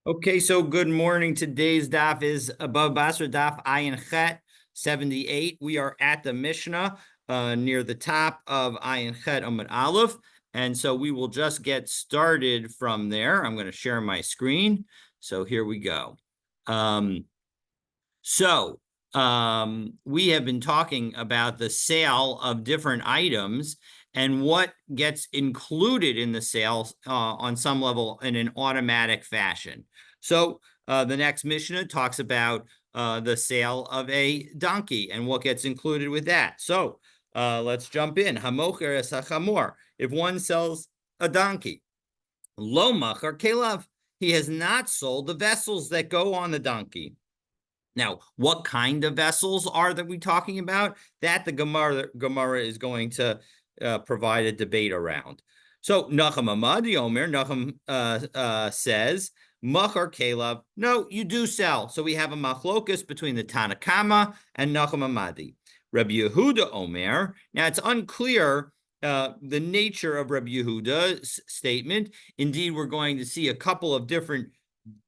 Okay, so good morning. Today's daf is above Batra daf Ayin Chet 78. We are at the Mishnah near the top of Ayin Chet Amud Aleph. And so we will just get started from there. I'm going to share my screen. So here we go. We have been talking about the sale of different items and what gets included in the sale on some level in an automatic fashion. So the next Mishnah talks about the sale of a donkey and what gets included with that. So let's jump in. Hamocher es hachamor. If one sells a donkey, lo machar kelav, he has not sold the vessels that go on the donkey. Now, what kind of vessels are that we talking about? That the Gemara is going to provide a debate around. So Nachum Amadi Omer, Nachum says, Machar Kelav, no, you do sell. So we have a machlokus between the Tanakama and Nachum Amadi. Rabbi Yehuda Omer, now it's unclear the nature of Rabbi Yehuda's statement. Indeed, we're going to see a couple of different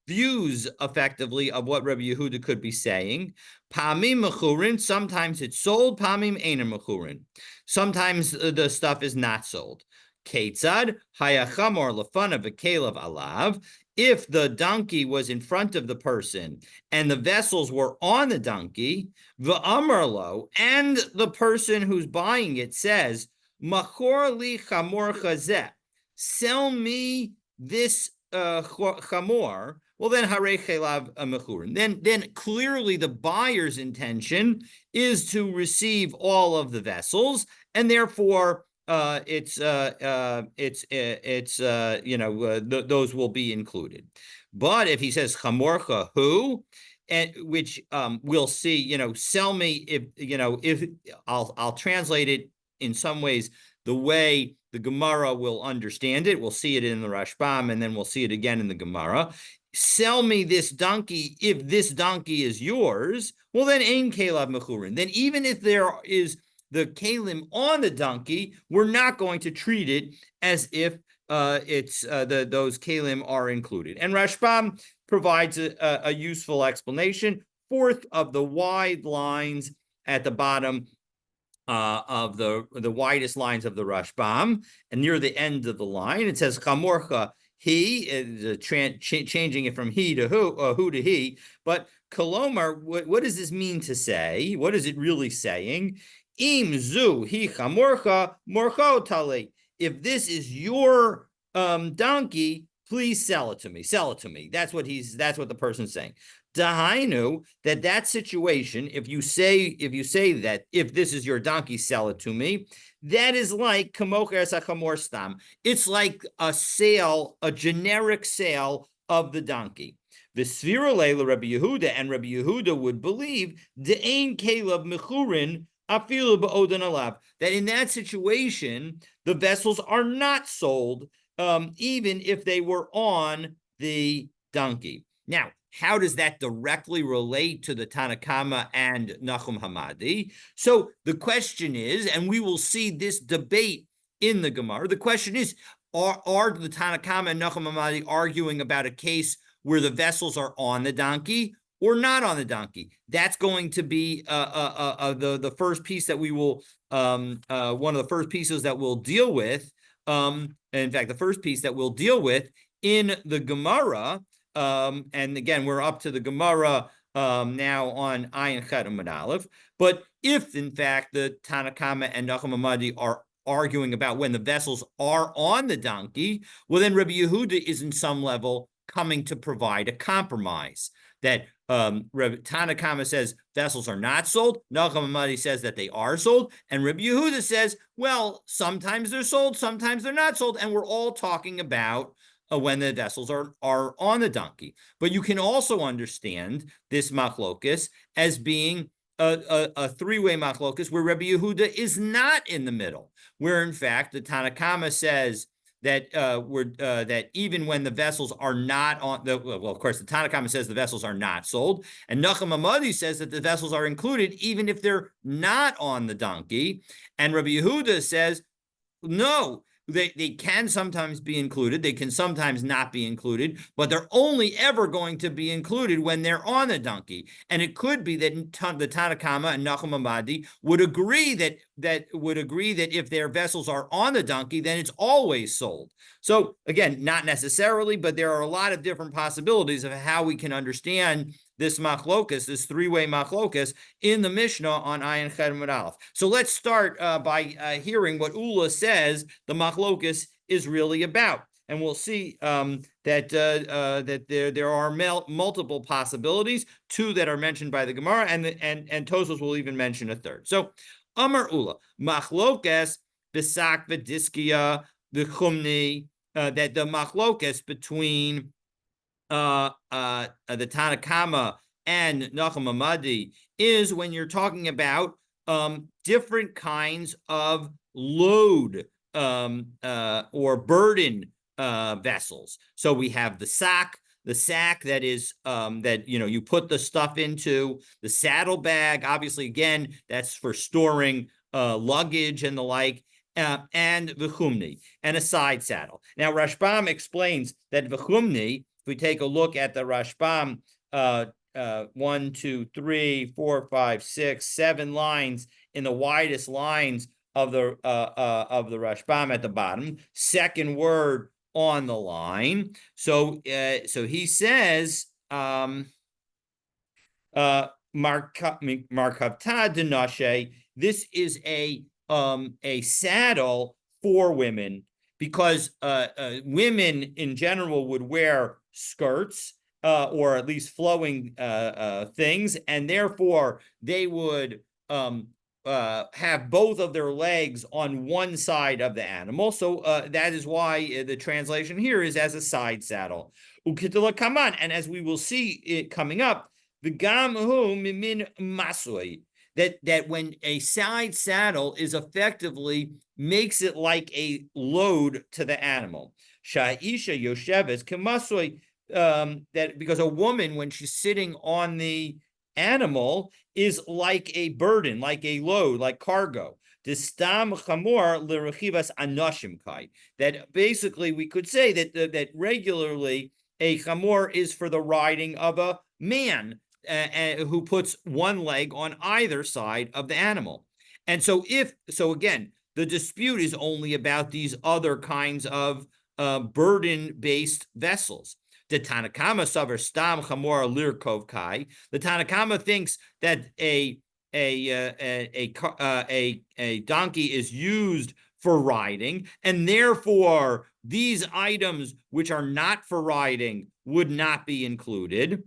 views effectively of what Rabbi Yehuda could be saying. Pamim mechurin, sometimes it's sold. Pamim eina mechurin, sometimes the stuff is not sold. Ketzad hayachamor lefana v'kelev alav. If the donkey was in front of the person and the vessels were on the donkey, v'amarlo, and the person who's buying it says, machor li chamor chazeh, sell me this chamor, well, then hare chelav mechurin. Then clearly the buyer's intention is to receive all of the vessels, and therefore those will be included. But if he says chamorcha who, and which we'll see, sell me if I'll translate it in some ways the way the Gemara will understand it. We'll see it in the Rashbam, and then we'll see it again in the Gemara. Sell me this donkey if this donkey is yours. Well, then ein kelav mechurin. Then even if there is the kalim on the donkey, we're not going to treat it as if those kalim are included. And Rashbam provides a useful explanation. Fourth of the wide lines at the bottom of the widest lines of the Rashbam, and near the end of the line, it says chamorcha he, changing it from he to who to he. But kolomar, what does this mean to say? What is it really saying? Im zu hi chamorcha morcho tali. If this is your donkey, please sell it to me. Sell it to me. That's what the person's saying. Dahainu, that situation, if you say that if this is your donkey, sell it to me, that is like kamocher sachamor stam. It's like a sale, a generic sale of the donkey. V'svira leila Rabbi Yehuda, and Rabbi Yehuda would believe de'ein kelav mechurin afilu ba'odan alav, that in that situation the vessels are not sold, even if they were on the donkey. Now, how does that directly relate to the Tanakama and Nachum Hamadi? So the question is, and we will see this debate in the Gemara, the question is, are the Tanakama and Nachum Hamadi arguing about a case where the vessels are on the donkey or not on the donkey? That's going to be the first piece that we will, one of the first pieces that we'll deal with. In fact, the first piece that we'll deal with in the Gemara. And again, we're up to the Gemara now on Ayin Chet Amud Aleph. But if, in fact, the Tanakama and Nachum Hamadi are arguing about when the vessels are on the donkey, well, then Rabbi Yehuda is in some level coming to provide a compromise. That Tanakama says vessels are not sold, Nachum Hamadi says that they are sold, and Rabbi Yehuda says, well, sometimes they're sold, sometimes they're not sold, and we're all talking about when the vessels are on the donkey. But you can also understand this machlokus as being a three-way machlokus where Rabbi Yehuda is not in the middle, where in fact the Tanakama says that that even when the vessels are not on the, well, of course, the Tanakama says the vessels are not sold, and Nachum Hamadi says that the vessels are included even if they're not on the donkey, and Rabbi Yehuda says, no, they can sometimes be included. They can sometimes not be included, but they're only ever going to be included when they're on the donkey. And it could be that the Tanna Kama and Nachum Hamadi would agree that if their vessels are on the donkey, then it's always sold. So again, not necessarily, but there are a lot of different possibilities of how we can understand this machlokas, this three-way machlokas in the Mishnah on Ayin Ched Amud Aleph. So let's start by hearing what Ula says the machlokas is really about, and we'll see that there are multiple possibilities, two that are mentioned by the Gemara, and Tosfos will even mention a third. So Amar Ula machlokas b'sak v'diskia v'chumni, that the machlokas between the Tanna Kama and Nachum Hamadi is when you're talking about different kinds of load or burden vessels. So we have the sack that is that you put the stuff into, the saddlebag, obviously again that's for storing luggage and the like, and v'chumni, and a side saddle. Now Rashbam explains that v'chumni, if we take a look at the Rashbam, 1, 2, 3, 4, 5, 6, 7 lines in the widest lines of the Rashbam at the bottom, second word on the line. So he says Markavta denashe. This is a saddle for women, because women in general would wear skirts or at least flowing things, and therefore they would have both of their legs on one side of the animal. So that is why the translation here is as a side saddle. And as we will see it coming up, the gamhu mimin masui, that when a side saddle is effectively makes it like a load to the animal. Sha'isha yosheves kemasui, that because a woman, when she's sitting on the animal, is like a burden, like a load, like cargo. Distam chamor l'rechivas anoshim kai. That basically we could say that regularly a chamor is for the riding of a man who puts one leg on either side of the animal. And so again, the dispute is only about these other kinds of burden-based vessels. The Tanna Kama savar stam chamor lirkov kai. The Tanna Kama thinks that a donkey is used for riding, and therefore these items which are not for riding would not be included.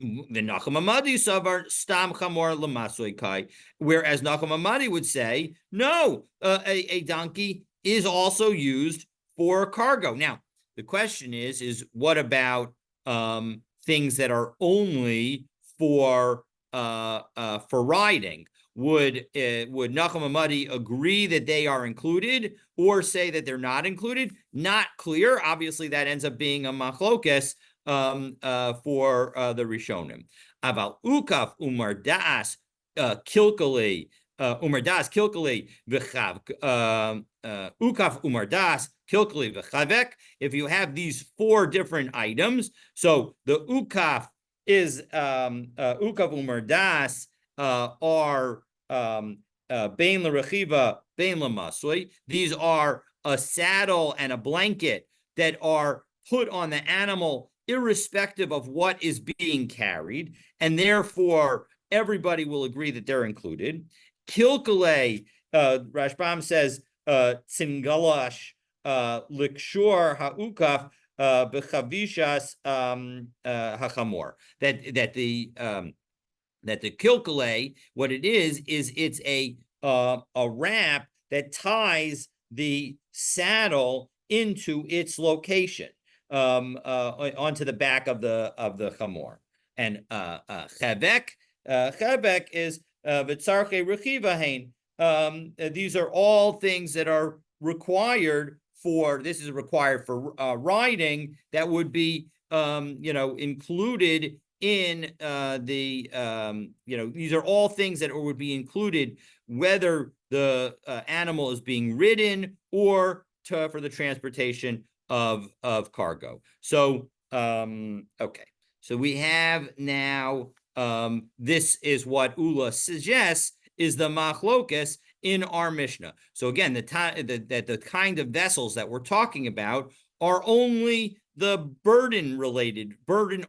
The Nachum Hamadi savar stam chamor l'masui kai, whereas Nachum Hamadi would say no, a donkey is also used for cargo. Now the question is what about things that are only for riding? Would Nachum Hamadi agree that they are included, or say that they're not included? Not clear. Obviously, that ends up being a machlokes for the Rishonim. Aval ukaf umar das kilkali umar das kilkali v'chav ukaf umar das kilkali v'chavek. If you have these 4 different items, so the ukaf is ukaf umar das are bein l'rechiva bein l'masui. These are a saddle and a blanket that are put on the animal irrespective of what is being carried, and therefore everybody will agree that they're included. Kilkale, Rashbam says, Tsingalash, Likshor Ha'ukaf, Bechavishas Hachamor. That the kilkale, what it is it's a wrap that ties the saddle into its location, onto the back of the chamor. And chavek is v'tzarche rechiva. These are all things that are required for. This is required for riding. That would be included in these are all things that would be included whether the animal is being ridden or for the transportation of cargo. So okay, so we have now this is what Ula suggests is the machlokas in our Mishnah. So again, the kind of vessels that we're talking about are only the burden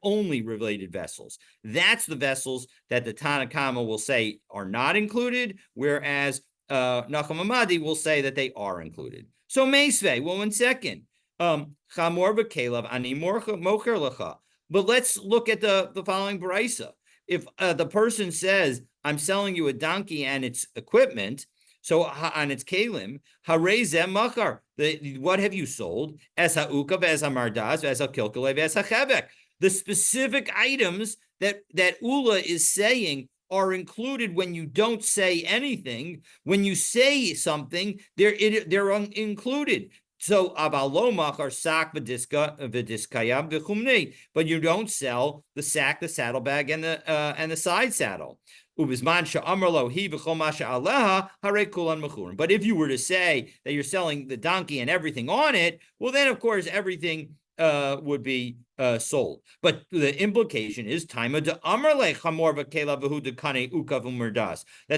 only related vessels. That's the vessels that the Tanakama will say are not included, whereas Nachum Hamadi will say that they are included. So Meisvei, well, 1 second. Chamor v'kelav ani mocher lecha. But let's look at the following brisa. If the person says, I'm selling you a donkey and its equipment, so on its kalim, harezem machar. What have you sold? Es ha'ukav, es ha'mardas, es ha'kilkalev, es ha'chevek. The specific items that Ula is saying are included when you don't say anything. When you say something, they're included. So aval machar sak v'diskayam v'chumnei, but you don't sell the sack, the saddlebag, and the side saddle. But if you were to say that you're selling the donkey and everything on it, well, then of course everything would be sold. But the implication is that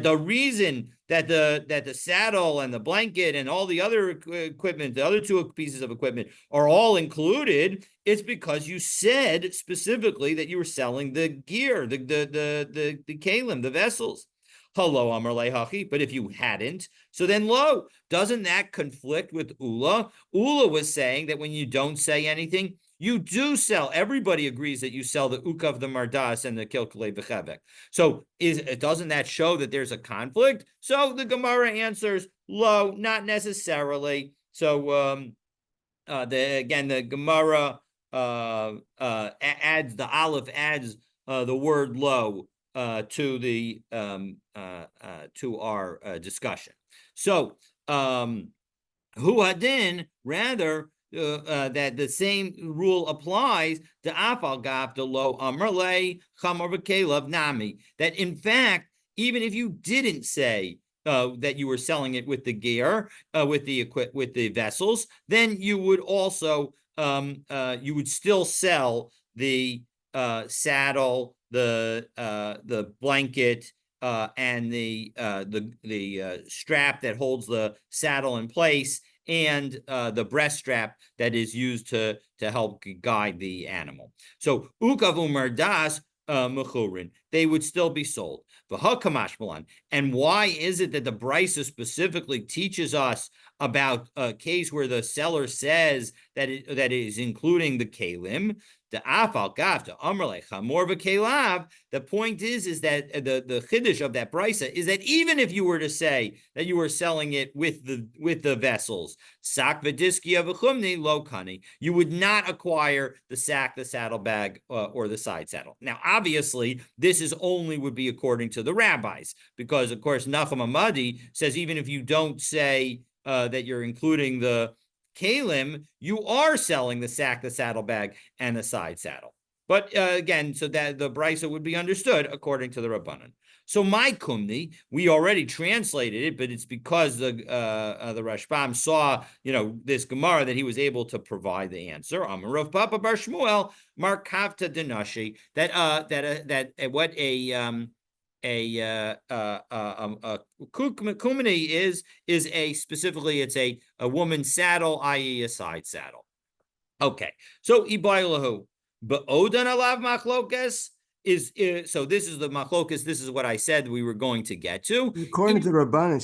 the reason that the saddle and the blanket and all the other equipment, the other two pieces of equipment, are all included, it's because you said specifically that you were selling the gear, the kalim, the vessels. Hello, Amar Lehachi. But if you hadn't, so then lo, doesn't that conflict with Ula? Ula was saying that when you don't say anything, you do sell. Everybody agrees that you sell the ukav, the mardas, and the kilkale b'chevek. So doesn't that show that there's a conflict? So the Gemara answers, lo, not necessarily. So the Gemara adds the aleph adds the word lo to our discussion. So hu hadin, rather that the same rule applies to afal gaf de lo amrle chamor v'kelav nami. That in fact, even if you didn't say that you were selling it with the gear, with the vessels, then you would also you would still sell the saddle, the blanket, and the strap that holds the saddle in place, and the breast strap that is used to help guide the animal. So ukav umardas mechurin, they would still be sold. And why is it that the Brisa specifically teaches us about a case where the seller says that it is including the kalim? The point is that the chiddush of that brisa is that even if you were to say that you were selling it with the vessels, sak v'diskia v'chumni lo kani, you would not acquire the sack, the saddlebag, or the side saddle. Now, obviously, this is only would be according to the rabbis, because of course Nachum Hamadi says even if you don't say that you're including the kalim, you are selling the sack, the saddlebag, and the side saddle. But again, so that the brisa would be understood according to the Rabbanan. So my kumni, we already translated it, but it's because the Rashbam saw, this Gemara, that he was able to provide the answer. Amar Papa Bar Shmuel Markavta Denashi, that what a kumini is specifically it's a woman's saddle, i.e. a side saddle. Okay, so ibaylahu ba'odan alav machlokas is so this is the machlokas. This is what I said we were going to get to. According to Rabbanan,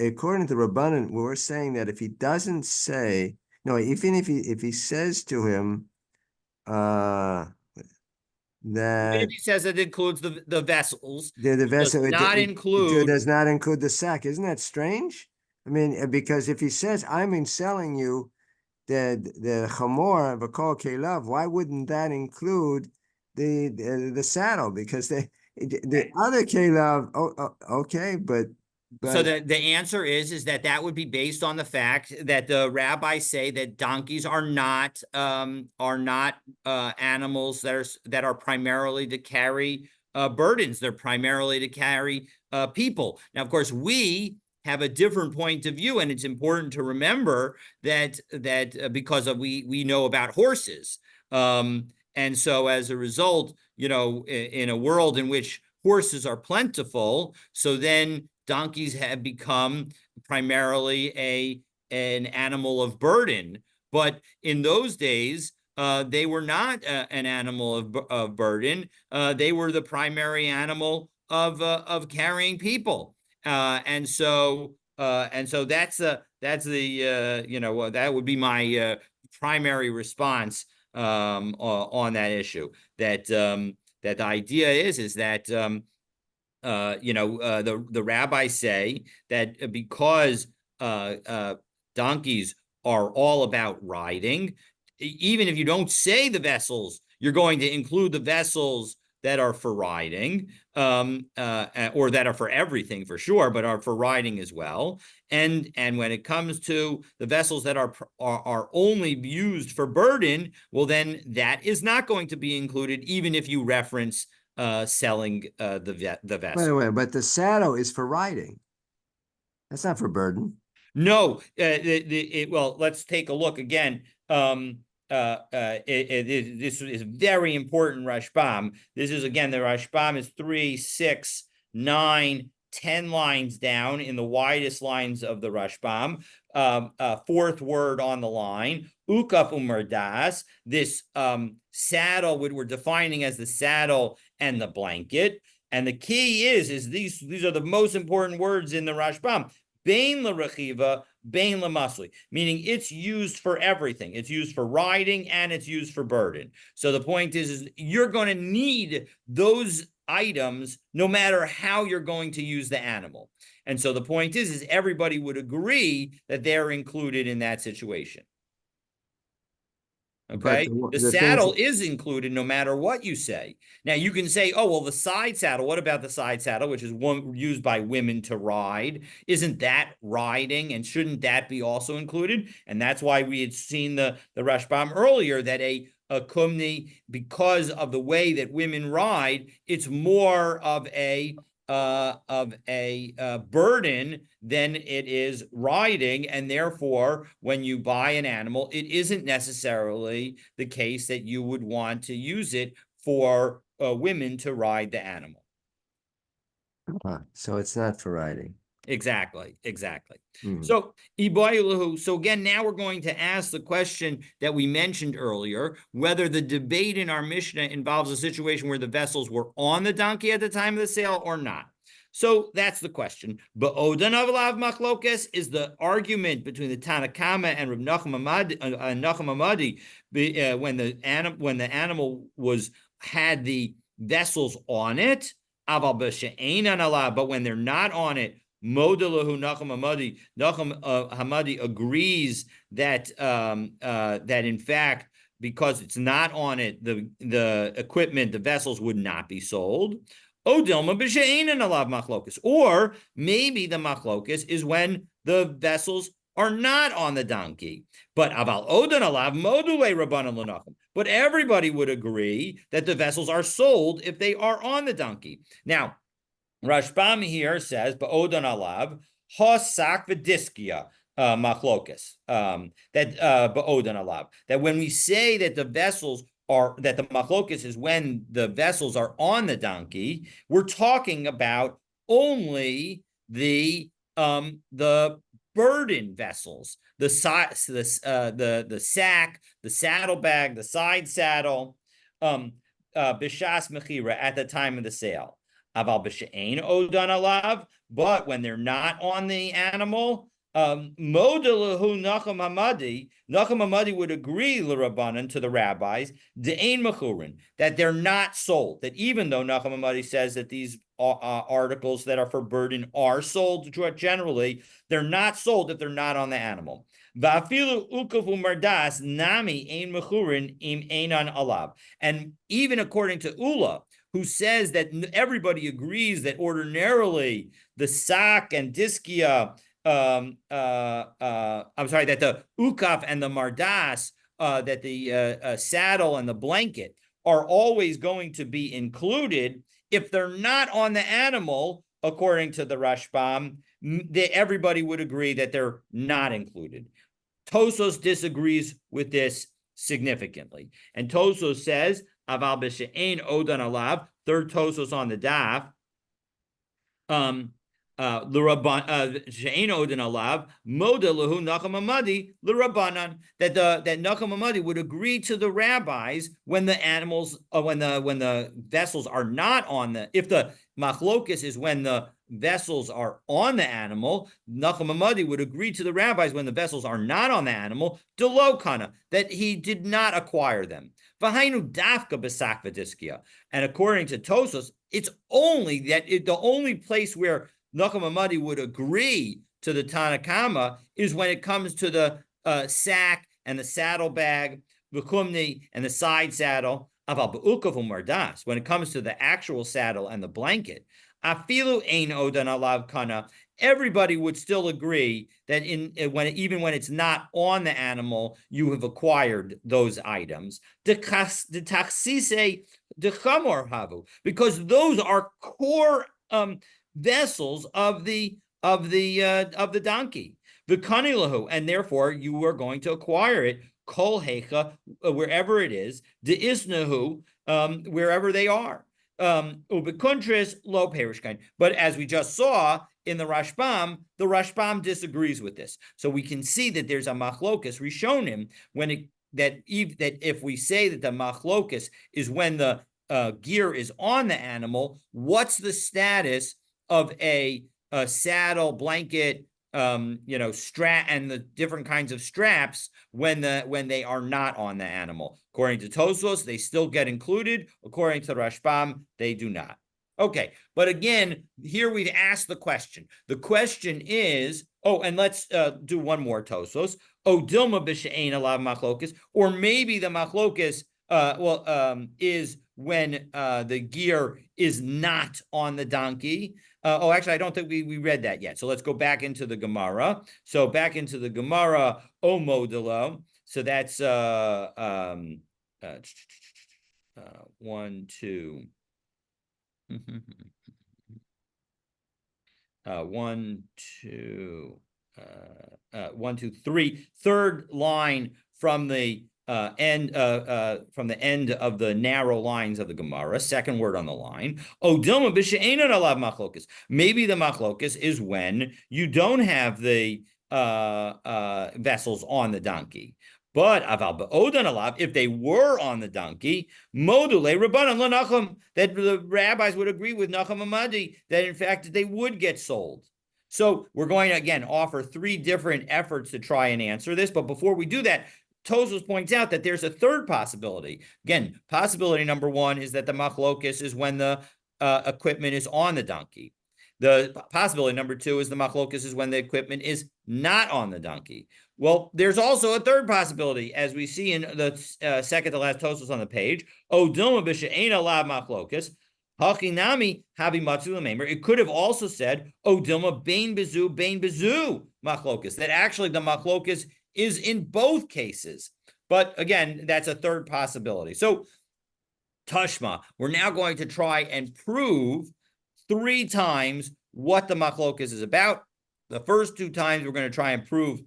according to Rabbanan, we're saying that if he doesn't say even if he says to him, that if he says that it includes the vessels, the vessel does not include the sack. Isn't that strange? I mean, because if he says I'm selling you the chamor v'kol kelav, why wouldn't that include the saddle? Because the other kelav, okay, but so the answer is that would be based on the fact that the rabbis say that donkeys are not animals that are primarily to carry burdens. They're primarily to carry people. Now, of course, we have a different point of view, and it's important to remember that because we know about horses, and so as a result, in a world in which horses are plentiful, so then donkeys have become primarily an animal of burden. But in those days, they were not an animal of burden. They were the primary animal of carrying people, and so that's the that would be my primary response on that issue. That the idea is that the rabbis say that because donkeys are all about riding, even if you don't say the vessels, you're going to include the vessels that are for riding, or that are for everything for sure, but are for riding as well. And when it comes to the vessels that are only used for burden, well, then that is not going to be included, even if you reference selling the vessel. Wait, but the saddle is for riding. That's not for burden. No, well, let's take a look again. This is very important Rashbam. This is, again, the Rashbam is 3, 6, 9, 10 lines down in the widest lines of the Rashbam. Fourth word on the line, ukaf umerdas, this saddle, what we're defining as the saddle and the blanket. And the key is these are the most important words in the Rashbam. Bain l'rechiva, bain l'masli, meaning it's used for everything. It's used for riding and it's used for burden. So the point is you're going to need those items no matter how you're going to use the animal. And so the point is everybody would agree that they're included in that situation. Okay, the saddle is included no matter what you say. Now you can say, oh, well, the side saddle, what about the side saddle, which is one used by women to ride? Isn't that riding? And shouldn't that be also included? And that's why we had seen the Rashbam earlier, that a kumni, because of the way that women ride, it's more of a burden than it is riding, and therefore when you buy an animal, it isn't necessarily the case that you would want to use it for women to ride the animal. So it's not for riding. Exactly. So again, now we're going to ask the question that we mentioned earlier, whether the debate in our Mishnah involves a situation where the vessels were on the donkey at the time of the sale or not. So that's the question. Ba'odan avlav machlokes is the argument between the Tanakama and Reb Nachum Hamadi when the animal had the vessels on it, aval b'she'enan alav, but when they're not on it, Modelahu Nachum Hamadi. Nachum Hamadi agrees that that in fact, because it's not on it, the equipment, the vessels would not be sold. Odilma b'she'enan alav machlokus, or maybe the machlokus is when the vessels are not on the donkey. But aval odan alav module rabbanan l'nachum. But everybody would agree that the vessels are sold if they are on the donkey. Now, Rashbam here says, "Ba'odan alav hosak v'diskia machlokas." That ba'odan alav. That when we say that the vessels are, that the machlokas is when the vessels are on the donkey, we're talking about only the burden vessels, the sack, the saddlebag, the side saddle, b'shas mechira, at the time of the sale. Aval b'she'ein odan alav, but when they're not on the animal, modelahu Nachum Hamadi. Nachum Hamadi would agree l'Rabbanan, to the rabbis, de'ein mechurin, that they're not sold. That even though Nachum Hamadi says that these articles that are for burden are sold generally, they're not sold if they're not on the animal. Va'afilu ukavu mardas nami ein mechurin im einan alav. And even according to Ula, who says that everybody agrees that ordinarily the sak and diskia, I'm sorry, that the ukaf and the mardas, that the saddle and the blanket are always going to be included. If they're not on the animal, according to the Rashbam, everybody would agree that they're not included. Tosos disagrees with this significantly. And Tosos says, Aval b'she'ein odan alav, third Tosos on the daf, um, she'ein odin alav moda lehu nacham amadi l'rabbanan, that nacham amadi would agree to the rabbis when the animals when the vessels are not on the, if the machlokus is when the vessels are on the animal, nacham amadi would agree to the rabbis when the vessels are not on the animal, delo kana, that he did not acquire them. V'hainu dafka b'sakva diskia, and according to Tosos, it's only that the only place where Nachum Hamadi would agree to the Tanakama is when it comes to the sack and the saddlebag, the kumni and the side saddle. When it comes to the actual saddle and the blanket, afilu ein odan alav kana, everybody would still agree that even when it's not on the animal, you have acquired those items. The taxise the chamor havu, because those are core vessels of the donkey, the kanilahu, and therefore you are going to acquire it kol hecha, wherever it is, the isnahu, wherever they are. Ubikuntris lo perishkain. But as we just saw in the Rashbam disagrees with this. So we can see that there's a machlokas rishonim when it that if we say that the machlokas is when the gear is on the animal, what's the status of a saddle, blanket, strap, and the different kinds of straps when they are not on the animal? According to Tosfos, they still get included. According to Rashbam, they do not. Okay, but again, here we've asked the question. The question is, and let's do one more Tosos. Dilma b'she'ein alav machlokas, or maybe the machlokas is when the gear is not on the donkey. Actually, I don't think we read that yet. So let's go back into the Gemara. So back into the Gemara, Modelo. So that's 1, 2. 1, 2, 1, 2, 3. Third line from the end of the narrow lines of the Gemara. Second word on the line. Dilma b'she'ein alav machlokas. Maybe the machlokas is when you don't have the vessels on the donkey. But aval ba'odan alav, if they were on the donkey, module rabbanan l'nacham, that the rabbis would agree with Nachum Hamadi that in fact they would get sold. So we're going to again offer 3 different efforts to try and answer this. But before we do that, Tosfos points out that there's a third possibility. Again, possibility number 1 is that the machlokus is when the equipment is on the donkey. The possibility number 2 is the machlokus is when the equipment is not on the donkey. Well, there's also a third possibility, as we see in the second to last Tosfos on the page. Dilma b'she'ein alav machlokus, hachinami habi matzu l'meimer. It could have also said, Dilma bein bezu machlokus, that actually the machlokus is in both cases. But again, that's a third possibility. So Tashma, we're now going to try and prove 3 times what the machlokas is about. The first 2 times we're going to try and prove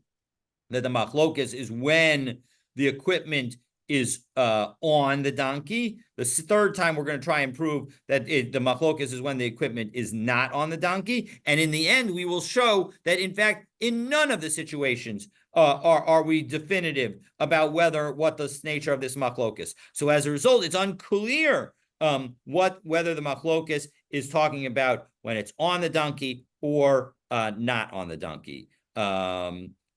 that the machlokas is when the equipment is on the donkey. The third time we're going to try and prove that the machlokas is when the equipment is not on the donkey. And in the end, we will show that in fact, in none of the situations are we definitive about what the nature of this machlokas. So as a result, it's unclear whether the machlokas is talking about when it's on the donkey or not on the donkey.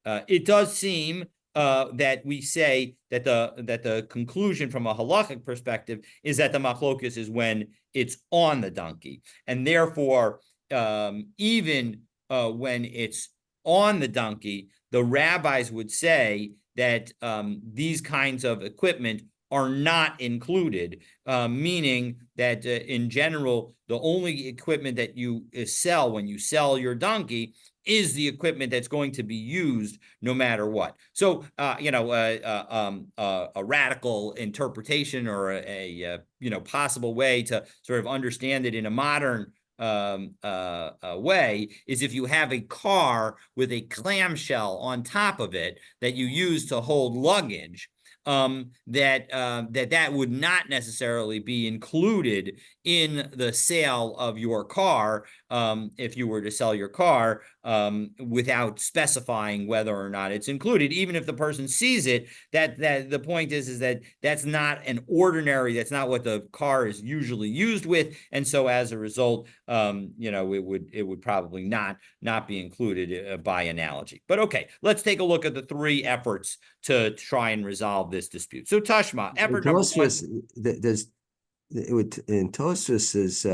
It does seem that we say that the conclusion from a halachic perspective is that the machlokas is when it's on the donkey, and therefore even when it's on the donkey, the rabbis would say that these kinds of equipment are not included, meaning that in general, the only equipment that you sell when you sell your donkey is the equipment that's going to be used no matter what. So, a radical interpretation or a possible way to sort of understand it in a modern way is if you have a car with a clamshell on top of it that you use to hold luggage, that would not necessarily be included in the sale of your car, if you were to sell your car, without specifying whether or not it's included. Even if the person sees it, that the point is that that's not an ordinary, that's not what the car is usually used with, and so as a result, it would probably not be included by analogy. But okay, let's take a look at the three efforts to try and resolve this dispute. So Tashma, effort number one. There's in Tosfos's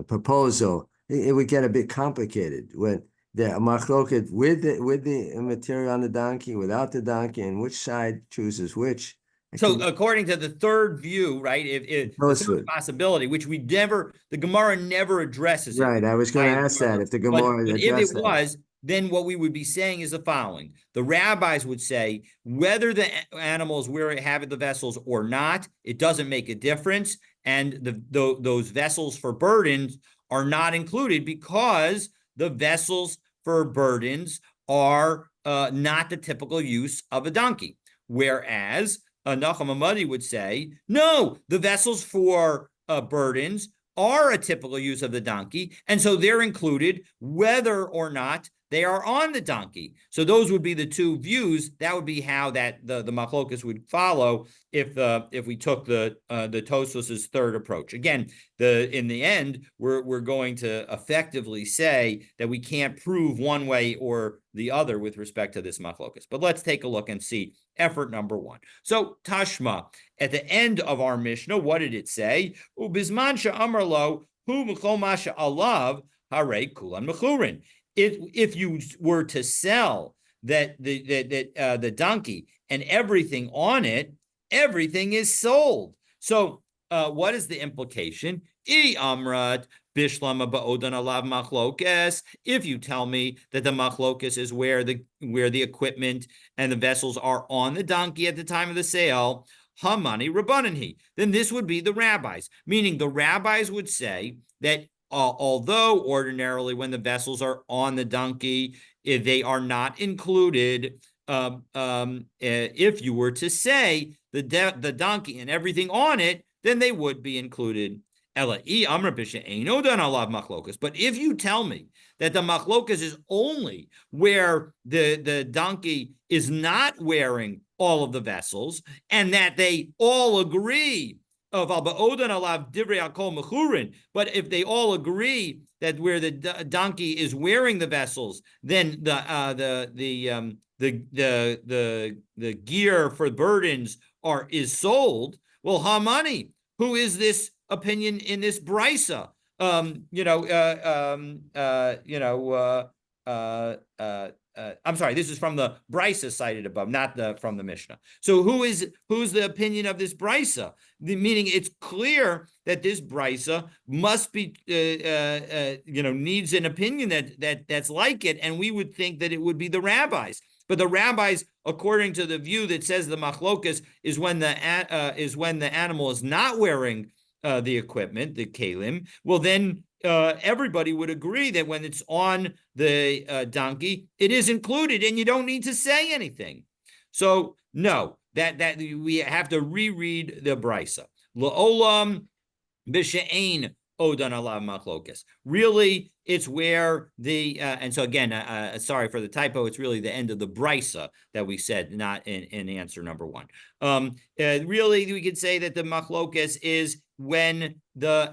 proposal, it would get a bit complicated when the machloket with the material on the donkey, without the donkey, and which side chooses which. So according to the third view, right, if the third possibility, which the Gemara never addresses it. Right, I was going to ask that if the Gemara but if it was, then what we would be saying is the following. The rabbis would say whether the animals have the vessels or not, it doesn't make a difference. And those vessels for burdens are not included because the vessels for burdens are not the typical use of a donkey. Whereas Nachum Hamadi would say, no, the vessels for burdens are a typical use of the donkey, and so they're included whether or not they are on the donkey. So those would be the two views. That would be how that the machlokas would follow if we took the Tosfos's third approach. Again, in the end, we're going to effectively say that we can't prove one way or the other with respect to this machlokas. But let's take a look and see effort number one. So Tashma, at the end of our Mishnah, what did it say? Ubizman she'amar lo hu m'chol masha alav harei kulan mechurin. If you were to sell the donkey and everything on it, everything is sold. So what is the implication? Amrat bishlama ba'odan alav machlokes. If you tell me that the machlokes is where the equipment and the vessels are on the donkey at the time of the sale, hamani rabbananhi, then this would be the rabbis. Meaning the rabbis would say that although ordinarily when the vessels are on the donkey, they are not included. If you were to say the donkey and everything on it, then they would be included. But if you tell me that the machlokas is only where the donkey is not wearing all of the vessels, and that they all agree but if they all agree that where the donkey is wearing the vessels, then the gear for burdens is sold. Well, Hamani, who is this opinion in this brisa? I'm sorry, this is from the brisa cited above, not from the Mishnah. So who's the opinion of this brisa? Meaning it's clear that this brisa must be, needs an opinion that's like it, and we would think that it would be the rabbis. But the rabbis, according to the view that says the machlokas is when the animal is not wearing the equipment, the kalim, well then everybody would agree that when it's on the donkey, it is included, and you don't need to say anything. So no, that we have to reread the brisa. La'olam b'she'ein odan alav machlokas. Really, it's where and so again, sorry for the typo. It's really the end of the brisa that we said, not in answer number one. Really, we could say that the machlokas is when the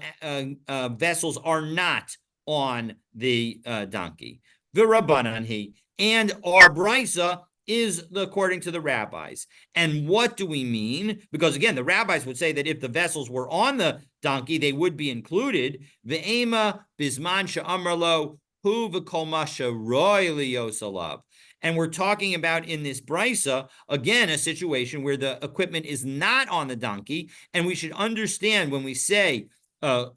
vessels are not on the donkey. V'rabbananhi, and our brisa is according to the rabbis. And what do we mean? Because again, the rabbis would say that if the vessels were on the donkey, they would be included. Ve'ema bisman she'amar lo hu v'kol ma she'roi liyos alav. And we're talking about in this brisa, again, a situation where the equipment is not on the donkey. And we should understand when we say that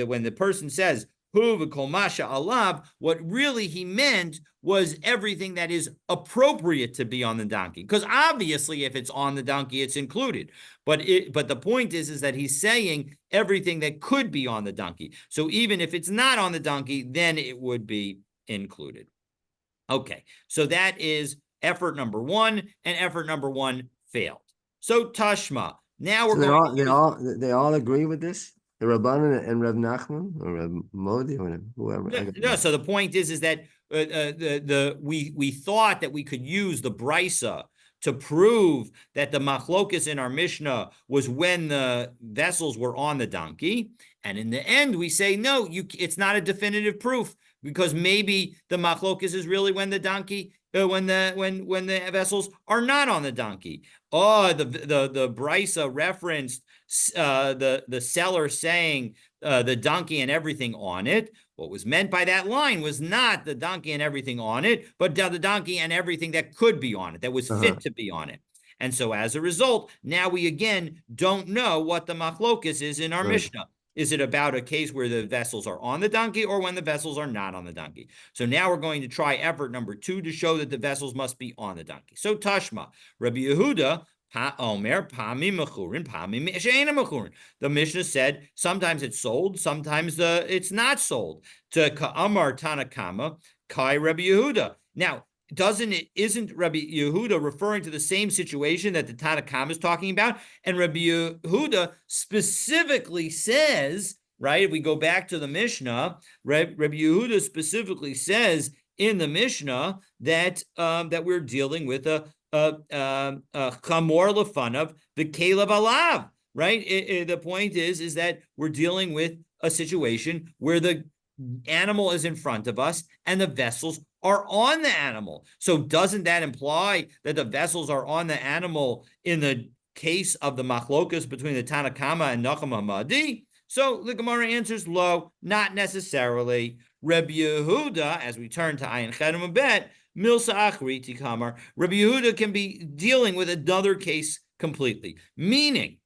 when the person says, hu v'kol masha alav, what really he meant was everything that is appropriate to be on the donkey. Because obviously, if it's on the donkey, it's included. But the point is that he's saying everything that could be on the donkey. So even if it's not on the donkey, then it would be included. Okay, so that is effort number one, and effort number one failed. So Tashma. Now we're So going to they all agree with this? The Rabbanan and Rav Nachman or Rav Modi or whoever. no. So the point is that we thought that we could use the brisa to prove that the machlokus in our Mishnah was when the vessels were on the donkey, and in the end we say no, it's not a definitive proof, because maybe the machlokus is really when the donkey when the vessels are not on the donkey. Oh, the brisa referenced the seller saying the donkey and everything on it. What was meant by that line was not the donkey and everything on it, but the donkey and everything that could be on it, that was fit to be on it. And so as a result, now we again don't know what the machlokus is in our Mishnah. Is it about a case where the vessels are on the donkey or when the vessels are not on the donkey? So now we're going to try effort number two to show that the vessels must be on the donkey. So Tashma, Rabbi Yehuda, the Mishnah said sometimes it's sold, sometimes it's not sold. To Ka'amar Tanakama, Kai Rabbi Yehuda. Now, isn't Rabbi Yehuda referring to the same situation that the Tanakhama is talking about? And Rabbi Yehuda specifically says, right, if we go back to the Mishnah, Rabbi Yehuda specifically says in the Mishnah that that we're dealing with a chamor lefanav the kelev alav, right? The point is that we're dealing with a situation where the animal is in front of us and the vessels are on the animal. So doesn't that imply that the vessels are on the animal in the case of the machlokas between the Tanakama and Nachum Hamadi? So the Gemara answers, lo, not necessarily. Rabbi Yehuda, as we turn to Ayin Chedem Bet, Milsa Achri Tikamar, Rabbi Yehuda can be dealing with another case completely, meaning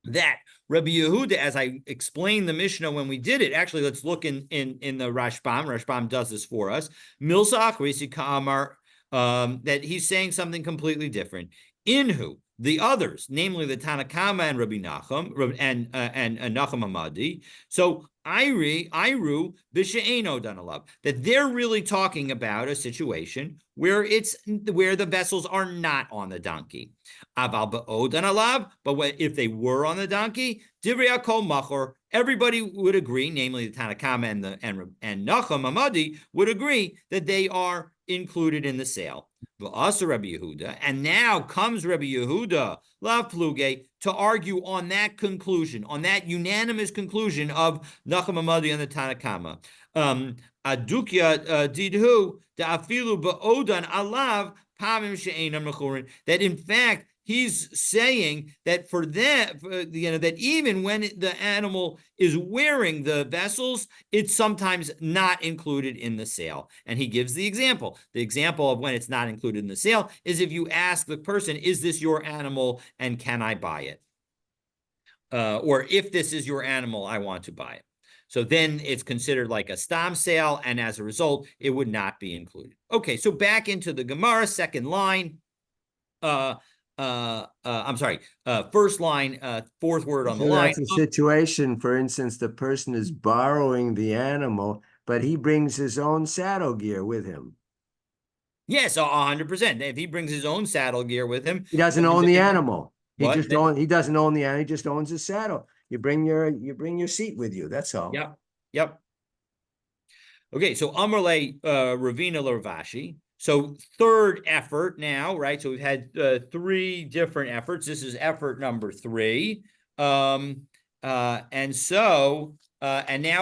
that Rabbi Yehuda, as I explained the Mishnah when we did it, actually, let's look in the Rashbam. Rashbam does this for us. Milsa Achrisi Ka'amar, that he's saying something completely different. Inhu, the others, namely the Tanakama and Rabbi Nachum and Nachum Hamadi. So Iru B'She'eno Danalav, that they're really talking about a situation where the vessels are not on the donkey. Aval Ba'od Danalav, but if they were on the donkey, Divrei Kol Machor, everybody would agree, namely the Tanakama and Nachum Hamadi would agree that they are included in the sale. Rabbi Yehuda, and now comes Rabbi Yehuda, Lav Pluge, to argue on that conclusion, on that unanimous conclusion of Nachum Hamadi and the Tanakama. Adukya didhu da'afilu ba'odan alav pamim she'enam mechurin, that in fact he's saying that for them, that even when the animal is wearing the vessels, it's sometimes not included in the sale. And he gives the example. The example of when it's not included in the sale is if you ask the person, is this your animal and can I buy it? Or if this is your animal, I want to buy it. So then it's considered like a stam sale, and as a result, it would not be included. Okay, so back into the Gemara, second line. I'm sorry, first line, fourth word on the line. That's a situation, for instance, the person is borrowing the animal, but he brings his own saddle gear with him. Yes, 100%. If he brings his own saddle gear with him, he doesn't own the animal. He doesn't own the animal. He just owns his saddle. You bring your seat with you. That's all. Yep. Okay, so Amrle Ravina Larvashi. So third effort now, right? So we've had three different efforts. This is effort number 3. And now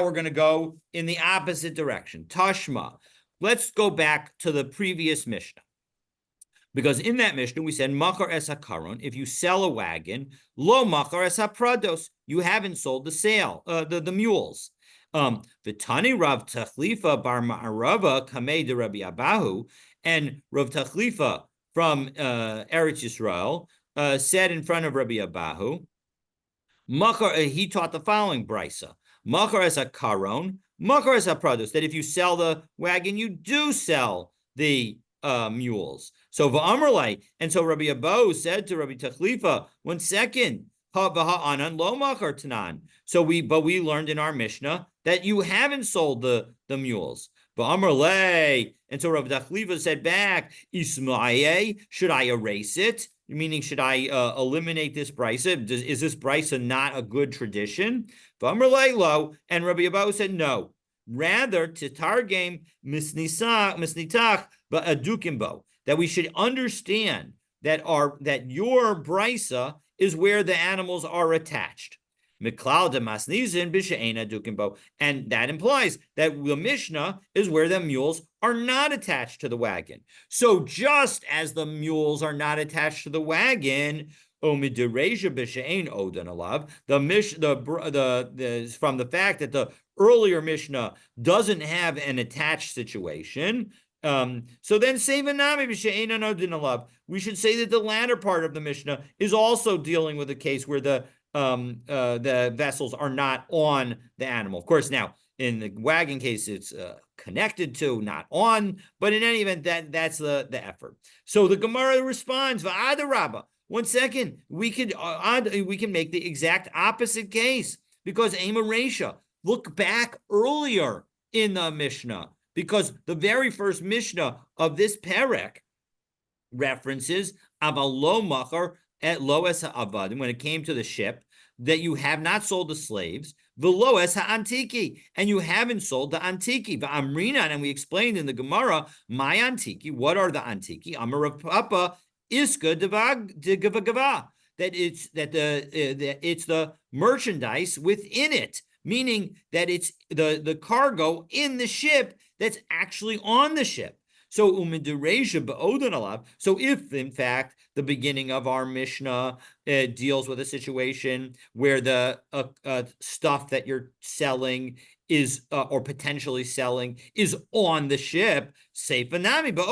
we're going to go in the opposite direction. Tashma. Let's go back to the previous Mishnah. Because in that Mishnah, we said, Machar es hakaron, if you sell a wagon, lo machar es haprados, you haven't sold the mules. V'tani Rav Tachlifa bar Ma'arava kamei de Rabbi Abahu, and Rav Tachlifa from Eretz Yisrael said in front of Rabbi Abahu, he taught the following brisa. Machar es a karon, machar es a produce, that if you sell the wagon, you do sell the mules. So va'amrlai, and so Rabbi Abo said to Rabbi Tachlifa, 1 second, ha v'ha'anan lo machar tanan. So we learned in our Mishnah that you haven't sold the mules. Va'amrlai, and so Rabbi Tachlifa said back, Isma'ye, should I erase it? Meaning, should I eliminate this brisa? Is this brisa not a good tradition? V'amrlai lo, and Rabbi Abo said no. Rather, to targem misnitach ba'adukimbo, that we should understand that your brisa is where the animals are attached. And that implies that the Mishnah is where the mules are not attached to the wagon. So just as the mules are not attached to the wagon, from the fact that the earlier Mishnah doesn't have an attached situation, so then we should say that the latter part of the Mishnah is also dealing with a case where the vessels are not on the animal. Of course, now in the wagon case, it's connected to, not on, but in any event, that's the effort. So the Gemara responds, Va'adarabba. 1 second, we can make the exact opposite case, because Ema Resha, look back earlier in the Mishnah, because the very first Mishnah of this perek references Avalo Machar at Loes Ha'avadim, when it came to the ship, that you have not sold the slaves, Veloes Ha'antiki, and you haven't sold the Antiki. Va'amrinan, and we explained in the Gemara, my Antiki, what are the Antiki? Amar Rav Papa, Iska Devagava, that it's the merchandise within it, meaning that it's the cargo in the ship that's actually on the ship. So so if in fact the beginning of our Mishnah deals with a situation where the stuff that you're selling is or potentially selling is on the ship, Seifa Nami, but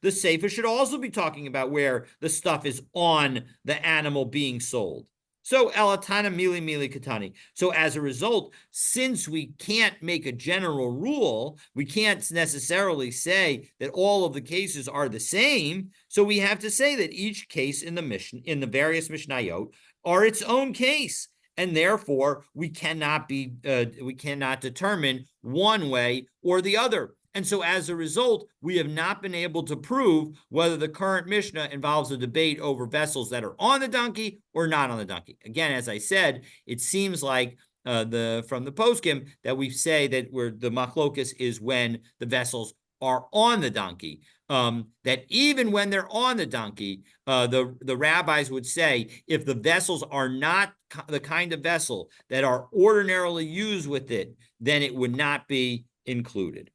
the Seifa should also be talking about where the stuff is on the animal being sold. So elatana mili katani. So as a result, since we can't make a general rule, we can't necessarily say that all of the cases are the same. So we have to say that each case in the various Mishnayot are its own case, and therefore we cannot determine one way or the other. And so as a result, we have not been able to prove whether the current Mishnah involves a debate over vessels that are on the donkey or not on the donkey. Again, as I said, it seems like from the poskim that we say that where the machlokus is when the vessels are on the donkey. That even when they're on the donkey, the rabbis would say if the vessels are not the kind of vessel that are ordinarily used with it, then it would not be included.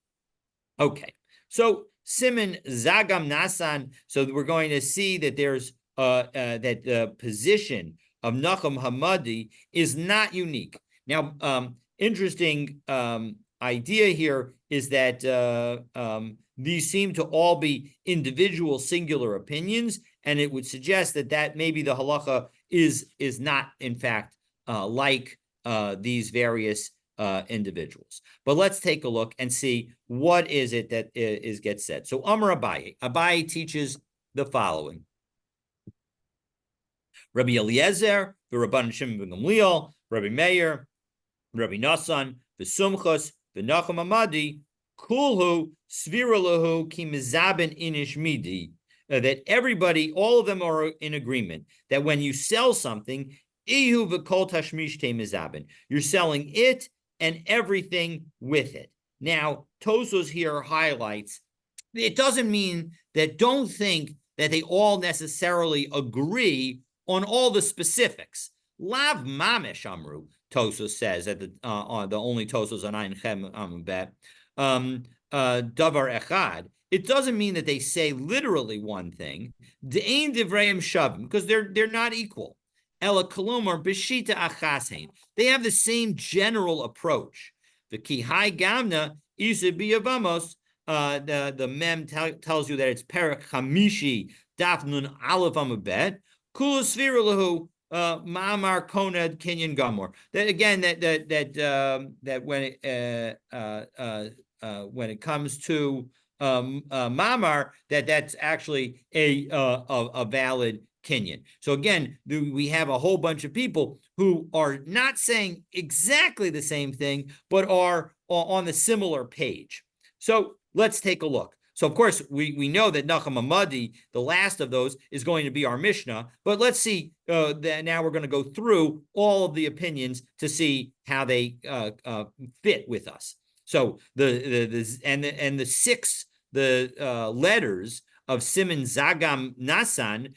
Okay, so Siman Zagam Nasan. So we're going to see that there's that the position of Nachum Hamadi is not unique. Now, interesting idea here is that these seem to all be individual singular opinions, and it would suggest that maybe the halacha is not in fact like these various individuals. But let's take a look and see what is it that gets said. So Amar Abaye. Abaye teaches the following. Rabbi Eliezer, the Rabban Shimon ben Gamliel, Rabbi Meir, Rabbi Nasan, the Sumchus, the Nachum Hamadi, Kulhu, Sviralahu, Ki Mizabin Inish Midi, that everybody, all of them are in agreement that when you sell something, Ihu v'kol tashmish te mizabin, you're selling it and everything with it. Now, Tosos here highlights, it doesn't mean that, don't think that they all necessarily agree on all the specifics. Lav mamish amru, Tosos says at the only Tosos on Ein Chem Bet. Davar echad. It doesn't mean that they say literally one thing. De'ein divrayim shavim, because they're not equal. Ela kolomar b'shita achasein. They have the same general approach. The kihai gamna isa biyavamos. The mem tells you that it's perek chamishi daf nun aleph amabet. Kula svira lahu Ma'amar Konad Kenyan Gomor. That again, that when it comes to Ma'amar, that's actually a valid Kenyan. So again, we have a whole bunch of people who are not saying exactly the same thing, but are on the similar page. So let's take a look. So of course we know that Nachum Hamadi, the last of those, is going to be our Mishnah. But let's see that now we're going to go through all of the opinions to see how they fit with us. So the six letters of Siman Zagam Nasan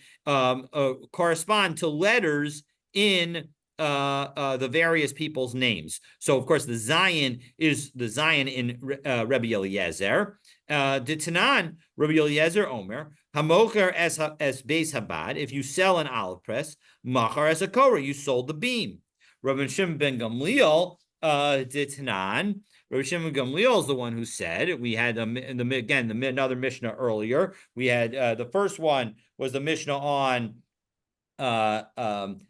correspond to letters in the various people's names. So of course the Zion is the Zion in Rabbi Eliezer. The Tanan, Rabbi Eliezer Omer, Hamocher as Beis Habad, if you sell an olive press, Machar as a Korah, you sold the beam. Rabbi Shimon ben Gamliel, the Tanan, Rabbi Shimon ben Gamliel is the one who said, we had another Mishnah earlier. We had the first one was the Mishnah on Samech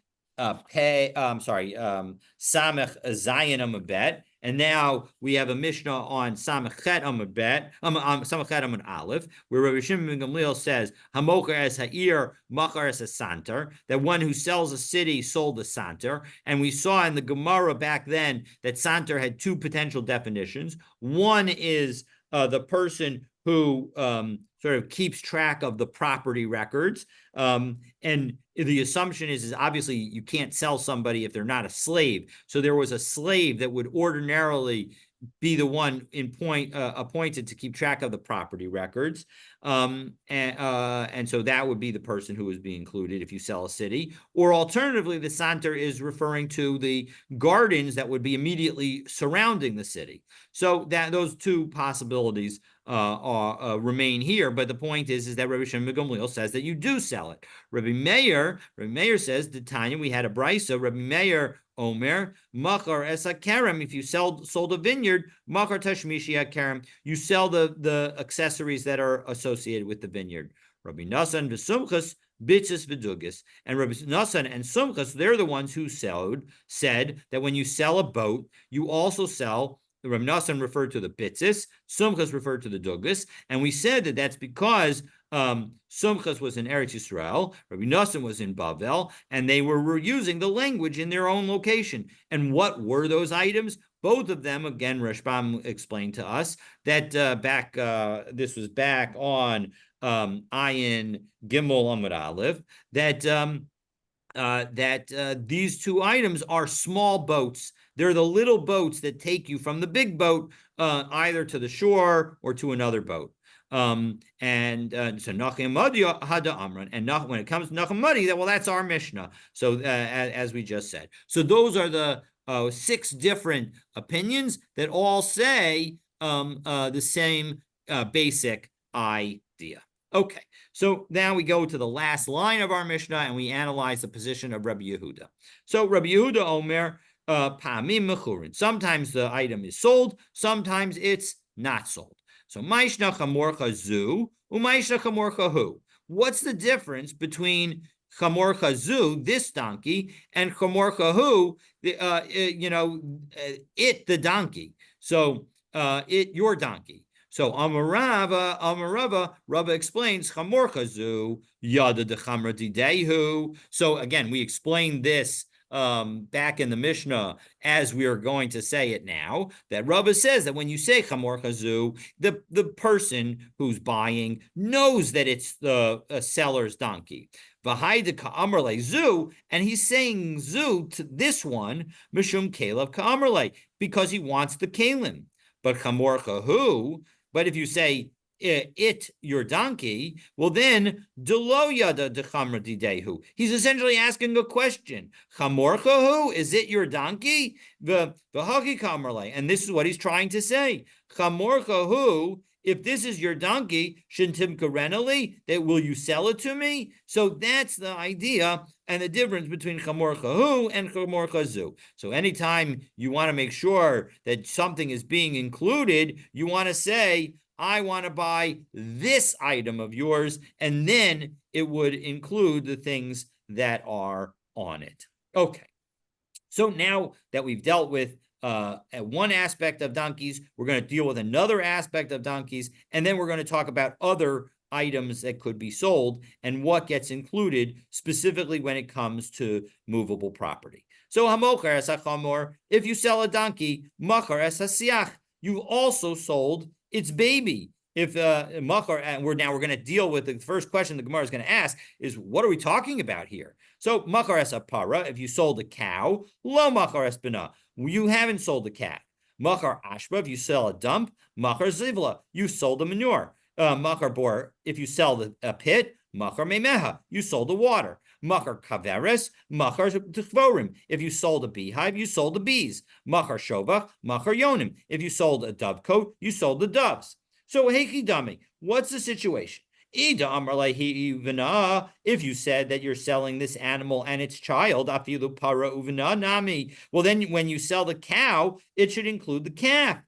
Zayin Amabet, and now we have a Mishnah on Samech Chet Amabet, Samech Chet Amud Aleph, where Rabbi Shimon ben Gamliel says Hamocher as Ha'ir, Machar as a Santer, that one who sells a city sold a Santer, and we saw in the Gemara back then that Santer had two potential definitions. One is the person who sort of keeps track of the property records. And the assumption is obviously you can't sell somebody if they're not a slave. So there was a slave that would ordinarily be the one appointed to keep track of the property records. And so that would be the person who would be included if you sell a city. Or alternatively, the Santer is referring to the gardens that would be immediately surrounding the city. So that those two possibilities remain here, but the point is that Rabbi Shimon ben Gamliel says that you do sell it. Rabbi Meir says, the Tanya, we had a brisa, Rabbi Meir Omer, Machar es kerem, if you sold a vineyard, Machar tashmishi kerem, you sell the accessories that are associated with the vineyard. Rabbi Nasan v'sumchas, bitzis v'dugas. And Rabbi Nasan and Sumchas, they're the ones who said that when you sell a boat, you also sell. Rabbi Nasan referred to the bitzis, Sumchas referred to the dugas, and we said that that's because Sumchas was in Eretz Yisrael, Rabbi Nasan was in Bavel, and they were using the language in their own location. And what were those items? Both of them, again, Rashbam explained to us that this was back on Ayin Gimel Amud Aleph, that these two items are small boats. They're the little boats that take you from the big boat either to the shore or to another boat. So Nachum Hamadi Hada Amran, and when it comes to Nachum Hamadi, well, that's our Mishnah. So as we just said, so those are the six different opinions that all say the same basic idea. Okay, so now we go to the last line of our Mishnah and we analyze the position of Rabbi Yehuda. So Rabbi Yehuda Omer, Pa'amim Mechurin. Sometimes the item is sold, sometimes it's not sold. So Maishna Chamorcha Zu, Umaishna Chamorcha Hu. What's the difference between Chamorcha Zu, this donkey, and Chamorcha Hu, the donkey. So your donkey. So Amarava, Rava explains Chamorcha Zu, Yada de Chamra Didehu. So again, we explained this back in the Mishnah as we are going to say it now, that Rava says that when you say Chamorcha Zu, the person who's buying knows that it's the seller's donkey. V'haida ka'amrle Zu, and he's saying Zu to this one, Mishum Kalev ka'amrle, because he wants the kalim. But Chamorcha Hu, but if you say your donkey, well then Delo Yada de Chamra Didehu. He's essentially asking a question. Chamorcha Hu, is it your donkey? The Haki Kamarle, and this is what he's trying to say. Chamorcha Hu, if this is your donkey, Shintim Karenali, that will you sell it to me? So that's the idea and the difference between Chamorcha Hu and Chamorcha Zu. So anytime you want to make sure that something is being included, you want to say, I want to buy this item of yours, and then it would include the things that are on it. Okay. So now that we've dealt with one aspect of donkeys, we're going to deal with another aspect of donkeys, and then we're going to talk about other items that could be sold and what gets included specifically when it comes to movable property. So hamocher es hachamor, if you sell a donkey, machar es hasiach, you also sold its baby. If machar, and we're going to deal with the first question the Gemara is going to ask is, what are we talking about here? So machar es para, if you sold a cow, lo machar es bina, you haven't sold a cat. Machar ashba, if you sell a dump, machar zivla, you sold a manure. Machar bor, if you sell a pit, machar memeha, you sold the water. Machar kaveres, machar tchvorim, if you sold a beehive, you sold the bees. Machar shovach, machar yonim, if you sold a dovecote, you sold the doves. So heiki dami, what's the situation? If you said that you're selling this animal and its child, well, then when you sell the cow, it should include the calf.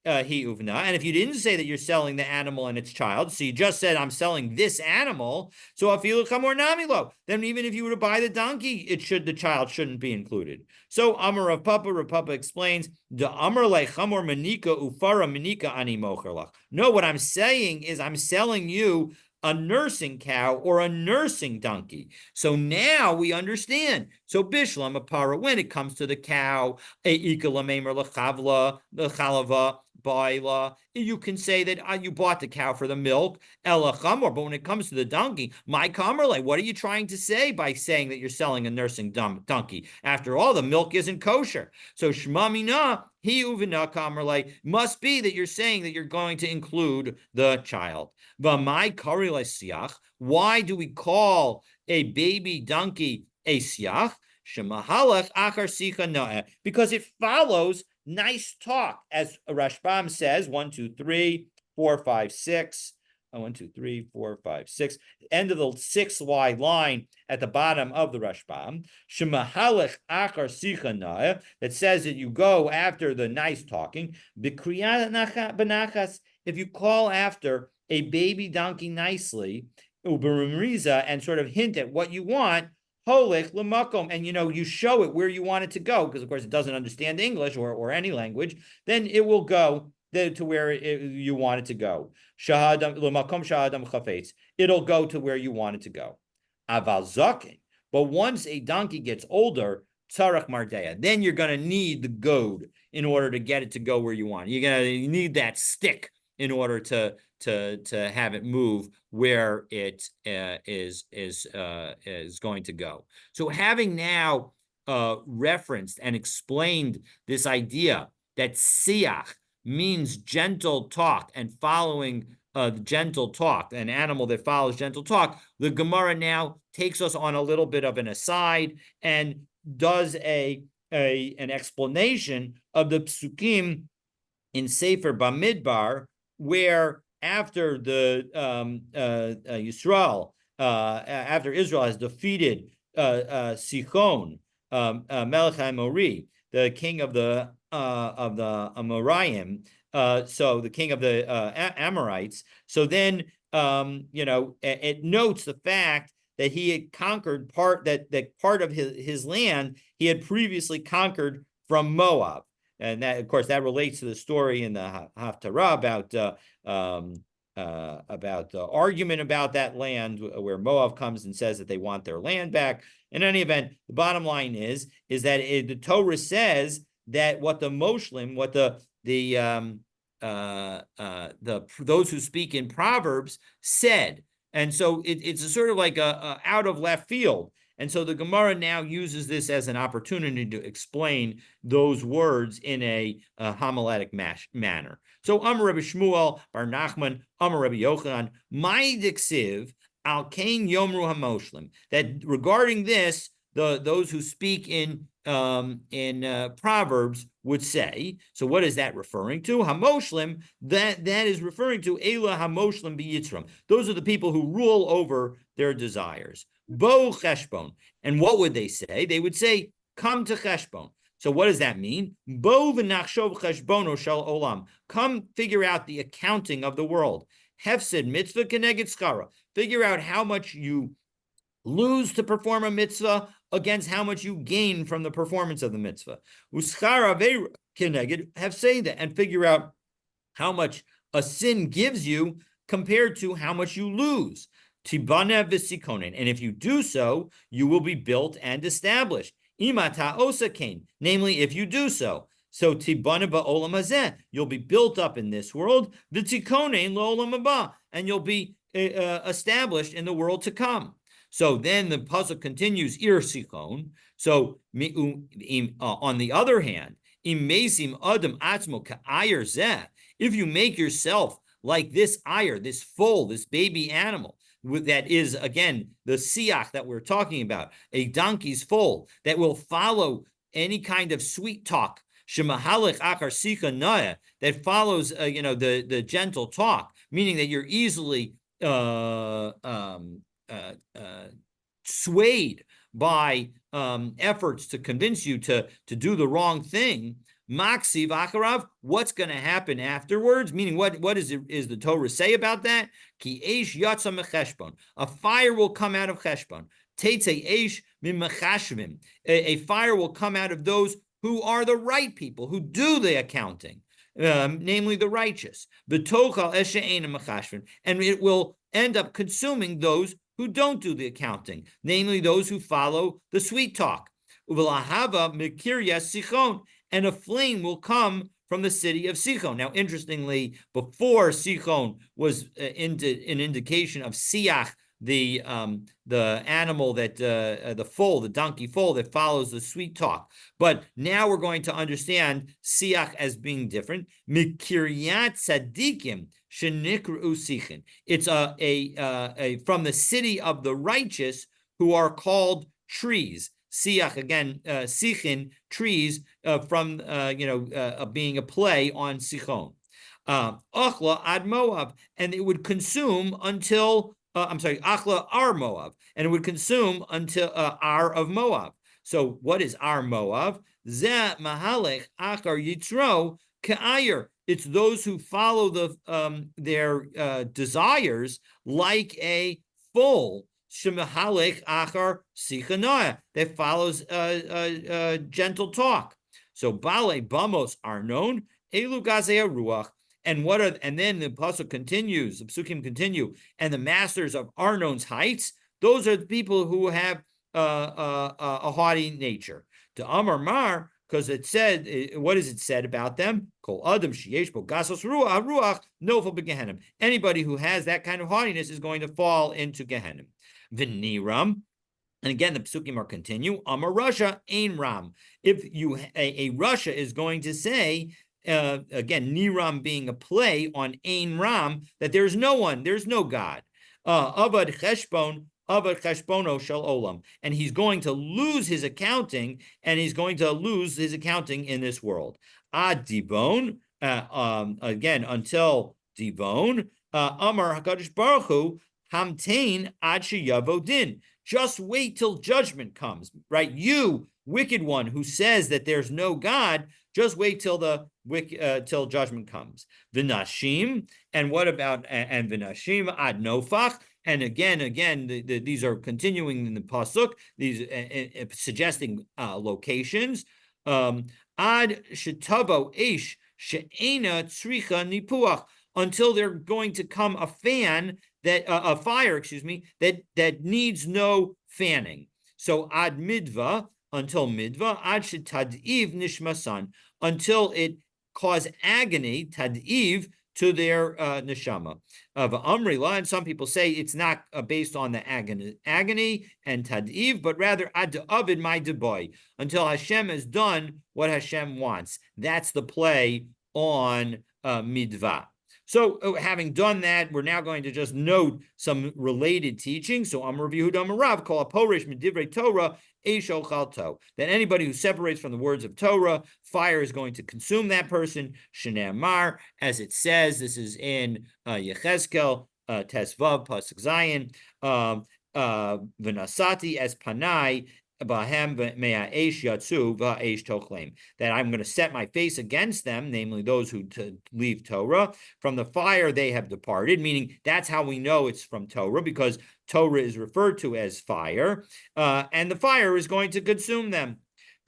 And if you didn't say that you're selling the animal and its child, so you just said I'm selling this animal, so then even if you were to buy the donkey, the child shouldn't be included. So Amar Rav Papa explains, the Amar chamor manika ufara manika ani mocherlach. No, what I'm saying is I'm selling you a nursing cow or a nursing donkey. So now we understand. So Bishlam Apara, when it comes to the cow, you can say that you bought the cow for the milk, but when it comes to the donkey, my kamerle, what are you trying to say by saying that you're selling a nursing donkey? After all, the milk isn't kosher. So shmamina, he uvina kamerle, must be that you're saying that you're going to include the child. But my karile siach, why do we call a baby donkey a siach? Shemahalach achar sicha na'eh, because it follows nice talk, as Rashbam says, 1, 2, 3, 4, 5, 6. 1, 2, 3, 4, 5, 6. End of the 6Y line at the bottom of the Rashbam. Shemahalech achar sicha na'eh, that says that you go after the nice talking. B'nachas, if you call after a baby donkey nicely, and sort of hint at what you want, Holech lemakom, and you show it where you want it to go, because of course it doesn't understand English or any language, then it will go to where you want it to go. Shahadam lemakom shahadam chafetz, it'll go to where you want it to go. Aval zaken, but once a donkey gets older, tzarach mardeya, then you're going to need the goad in order to get it to go where you want. You need that stick in order to have it move where it is going to go. So having now referenced and explained this idea that siach means gentle talk and following gentle talk, an animal that follows gentle talk, the Gemara now takes us on a little bit of an aside and does an explanation of the psukim in Sefer Bamidbar, where after the Yisrael, after Israel has defeated Sichon, Melech HaAmori, the king of the Amoraim, so the king of the Amorites. So then, it notes the fact that he had conquered part of his land he had previously conquered from Moab. And that, of course, that relates to the story in the Haftarah about the argument about that land, where Moab comes and says that they want their land back. In any event, the bottom line is that the Torah says that what the Moshlim, what those who speak in Proverbs said, and so it's a sort of like a out of left field. And so the Gemara now uses this as an opportunity to explain those words in a homiletic manner. So Amar Rabbi Shmuel Bar Nachman, Amar Rabbi Yochanan, my diksiv al kain yomru hamoshlim, that regarding this, those who speak in Proverbs would say. So what is that referring to? Hamoshlim, that is referring to Ela Hamoshlim B'Yitzram. Those are the people who rule over their desires. Bo Cheshbon. And what would they say? They would say, come to Cheshbon. So what does that mean? Bo v'nachshov cheshbono shel olam. Come figure out the accounting of the world. Hefsid mitzvah keneged schara. Figure out how much you lose to perform a mitzvah against how much you gain from the performance of the mitzvah. Uschar avera keneged, have say that and figure out how much a sin gives you compared to how much you lose. Tibane v'sikonen, and if you do so, you will be built and established. Imata osakain, namely, if you do so. So tibane ba'olam hazeh, you'll be built up in this world. V'tikonen lo'olam haba, and you'll be established in the world to come. So then the pasuk continues, ir sikon. So on the other hand, imezim adam atzmo ka'ayer zeh, if you make yourself like this ayar, this foal, this baby animal, that is, again, the siach that we're talking about, a donkey's foal that will follow any kind of sweet talk, shemahalech achar sicha naya, that follows, the gentle talk, meaning that you're easily swayed by efforts to convince you to do the wrong thing. Maksiv acharav, what's going to happen afterwards? Meaning, what is the Torah say about that? Ki eish yatsa mecheshbon, a fire will come out of cheshbon. Teitze eish mimachashvim, a fire will come out of those who are the right people, who do the accounting, namely the righteous. B'tochal eshe eina mechashvim, and it will end up consuming those who don't do the accounting, namely those who follow the sweet talk. Uvelahava mikiryas sichon, and a flame will come from the city of Sichon. Now, interestingly, before Sichon was an indication of Siach, the animal that the foal, the donkey foal that follows the sweet talk. But now we're going to understand Siach as being different. Mikiryat tzadikim shenikru sichin. It's a from the city of the righteous who are called trees. Siach, again, sichin, trees, from being a play on Sichon. Achla ad Moab, and it would consume until Achla Ar Moab, and it would consume until Ar of Moab. So what is Ar Moab? Zeh mahalech achar yitro ka'ayer. It's those who follow their desires like a foal. Shemahalech achar sichanaya, that follows gentle talk. So bale bamos are known elu gazei ruach, and then the pasuk continues, the psukim continue, and the masters of Arnon's heights, those are the people who have a haughty nature. To Amar Mar, because it said, what is it said about them? Kol adam sheyesh bo gasos ruach nofel begehenim. Anybody who has that kind of haughtiness is going to fall into Gehenim. V'niram, and again, the psukim are continue. Amar Rasha ein ram. If a Rasha is going to say, again, Niram being a play on ein ram, that there's no one, there's no God. Avad cheshbon, avad cheshbono shel olam, and he's going to lose his accounting, and he's going to lose his accounting in this world. Ad dibon, again, until dibon. Amar Hakadosh Baruch Hu, hamtain ad sheyavo din. Just wait till judgment comes, right? You, wicked one, who says that there's no God, just wait till till judgment comes. V'nashim, and what about and v'nashim ad nofach? And again, these are continuing in the pasuk. These suggesting locations. Ad shetavo ish she'ena tzricha nipuach, until they're going to come a fire, that needs no fanning. So ad midva, until midva, ad shetadiv nishmasan, until it cause agony, tadiv, to their neshama. Of Amrila, and some people say it's not based on the agony and tadiv, but rather ad avid my deboy, until Hashem has done what Hashem wants. That's the play on midva. So having done that, we're now going to just note some related teachings. So Amar Yehuda Amarav, call a porish midivrei Torah, eisho chalto, that anybody who separates from the words of Torah, fire is going to consume that person. Shnei Amar, as it says, this is in Yechezkel, Tesvav, Pasuk Zayin, V'nasati es panai, that I'm going to set my face against them, namely those who leave Torah. From the fire they have departed, meaning that's how we know it's from Torah, because Torah is referred to as fire, and the fire is going to consume them.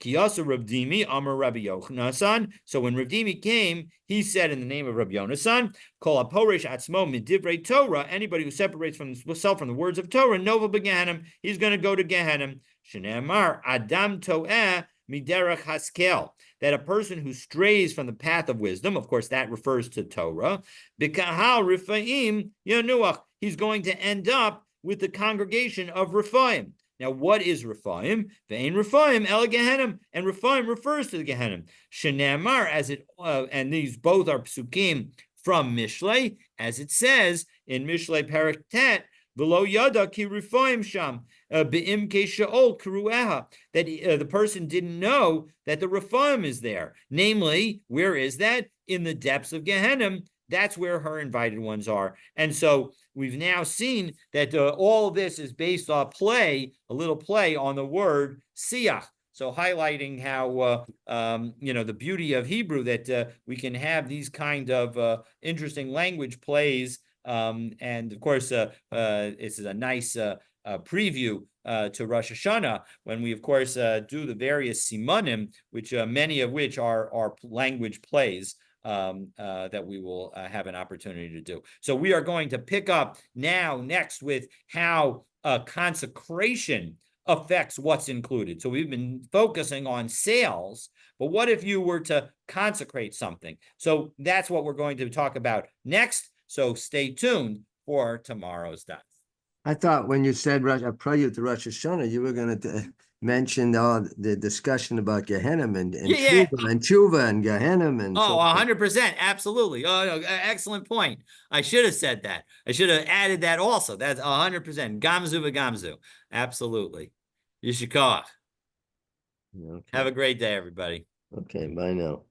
Kiyasa Rav Dimi, Amar Rabbi Yochanan. So when Rav Dimi came, he said in the name of Rabbi Yonasan, Kol Aporish Atzmo Midivrei Torah, anybody who separates from himself from the words of Torah, Nova Begehenim, he's going to go to Gehenim. Shneamar Adam Toeh Miderach Haskel, that a person who strays from the path of wisdom, of course, that refers to Torah, B'kahal Rifaim Yanuach, he's going to end up with the congregation of Rifaim. Now, what is Rephaim? Ve'ein Rephaim el Gehenim, and Rephaim refers to the Gehenim. Shenamar, as it, and these both are psukim from Mishlei, as it says in Mishlei Perek Tet, V'lo yada ki Rephaim sham be'im ke sheol krueha, that the person didn't know that the Rephaim is there. Namely, where is that? In the depths of Gehenim. That's where her invited ones are. And so we've now seen that all of this is based on a little play on the word siach. So highlighting how, the beauty of Hebrew, that we can have these kind of interesting language plays. And of course, it's a nice preview to Rosh Hashanah, when we, of course, do the various simanim, which many of which are language plays. That we will have an opportunity to do. So we are going to pick up next with how consecration affects what's included. So we've been focusing on sales, but what if you were to consecrate something? So that's what we're going to talk about next. So stay tuned for tomorrow's daf. I thought when you said a prelude to Rosh Hashanah, you were going to mention the discussion about Gehenim and Tshuva and Gehenim and 100%, absolutely. Oh, no, excellent point. I should have said that. I should have added that also. That's 100%. Gamzu v'gamzu, absolutely. Yishikoach. Okay. Have a great day, everybody. Okay, bye now.